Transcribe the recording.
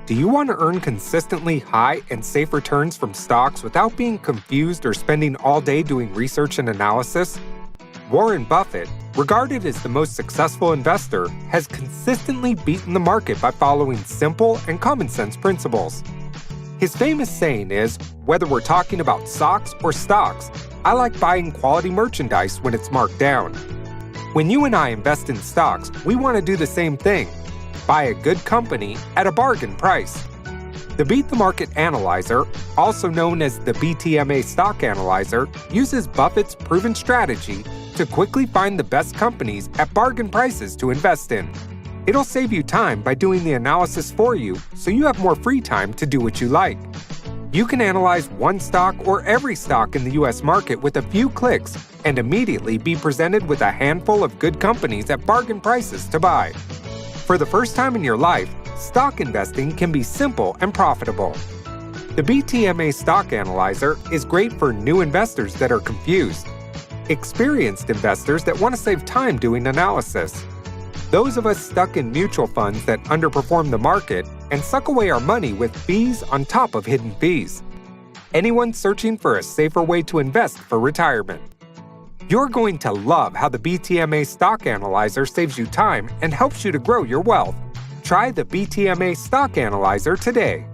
Do you want to earn consistently high and safe returns from stocks without being confused or spending all day doing research and analysis? Warren Buffett, regarded as the most successful investor, has consistently beaten the market by following simple and common sense principles. His famous saying is, whether we're talking about socks or stocks, I like buying quality merchandise when it's marked down. When you and I invest in stocks, we want to do the same thing. Buy a good company at a bargain price. The Beat the Market Analyzer, also known as the BTMA Stock Analyzer, uses Buffett's proven strategy to quickly find the best companies at bargain prices to invest in. It'll save you time by doing the analysis for you, so you have more free time to do what you like. You can analyze one stock or every stock in the US market with a few clicks and immediately be presented with a handful of good companies at bargain prices to buy. For the first time in your life, stock investing can be simple and profitable. The BTMA Stock Analyzer is great for new investors that are confused, experienced investors that want to save time doing analysis, those of us stuck in mutual funds that underperform the market and suck away our money with fees on top of hidden fees, anyone searching for a safer way to invest for retirement. You're going to love how the BTMA Stock Analyzer saves you time and helps you to grow your wealth. Try the BTMA Stock Analyzer today.